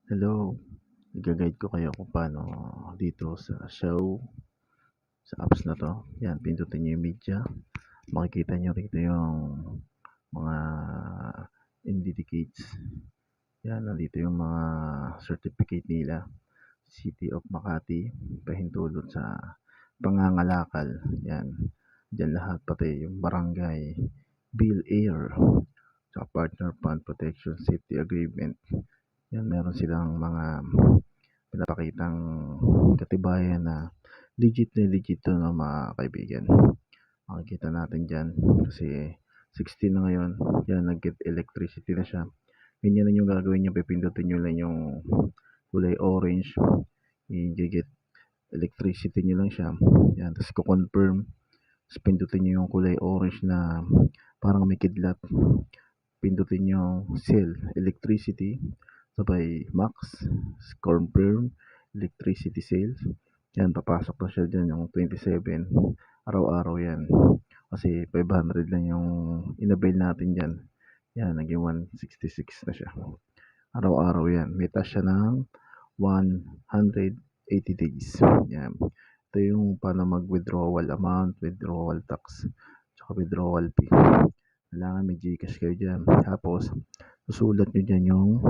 Hello, iga-guide ko kayo kung paano dito sa show, sa apps na 'to. 'Yan, pindutin niyo yung media. Makikita niyo rito yung mga indicates. 'Yan, nandito yung mga certificate nila. City of Makati, pahintulot sa Pangangalakal. 'Yan, diyan lahat pati yung barangay, Bill Air, tsaka Partner Fund Protection Safety Agreement. 'Yan, meron silang mga pinapakitang katibayan na legit na legit 'to 'no mga kaibigan. Makikita natin diyan kasi 16 na ngayon, 'yan nag-get electricity na siya. Ganyan lang yung gagawin niyo, pipindutin niyo lang yung kulay orange, i-ge-get electricity niyo lang siya. 'Yan, tapos ko-confirm, tapos pindutin niyo yung kulay orange na parang may kidlat. Pindutin niyo sell electricity, sabay max, confirm, electricity sales. Yan, papasok na siya dyan yung 27. Araw-araw yan. Kasi 500 lang yung inabail natin dyan. Yan, naging 166 na siya. Araw-araw yan. May task siya ng 180 days. Yan. Ito yung paano mag-withdrawal amount, withdrawal tax, tsaka withdrawal fee. Kailangan may GCash kayo dyan. Tapos, susulat nyo dyan yung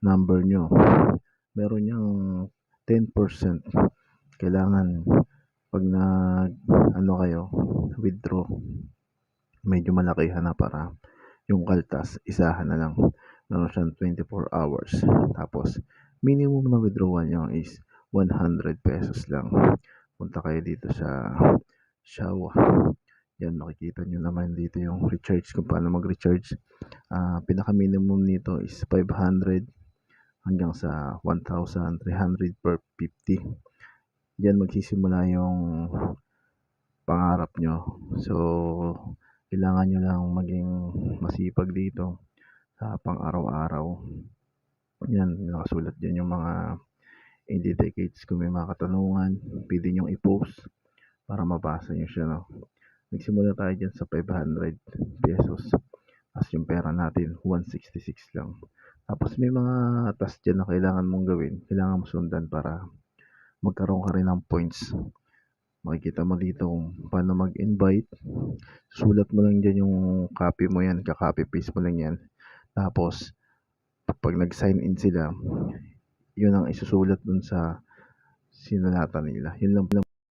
number nyo. Meron yung 10%. Kailangan pag kayo, withdraw, medyo malakihan na para yung kaltas, isahan na lang. Meron siyang 24 hours. Tapos, minimum na withdrawal nyo is 100 pesos lang. Punta kayo dito sa Shawa. Yan, makikita nyo naman dito yung recharge, kung paano mag-recharge. Pinaka-minimum nito is 500 hanggang sa 1,300 per 50. Diyan magsisimula yung pangarap nyo. So, kailangan nyo lang maging masipag dito sa pang-araw-araw. Yan, nakasulat dyan yung mga indicates. Kung may mga katanungan, pwede nyo i-post para mabasa nyo siya. No? Nagsimula tayo dyan sa 500 pesos. Tapos yung pera natin, 166 lang. Tapos may mga task dyan na kailangan mong gawin. Kailangan mo sundan para magkaroon ka rin ng points. Makikita mo dito kung paano mag-invite. Sulat mo lang dyan yung copy mo yan. Ka-copy paste mo lang yan. Tapos, pag nag-sign in sila, yun ang isusulat dun sa sinulatan nila. Yun lang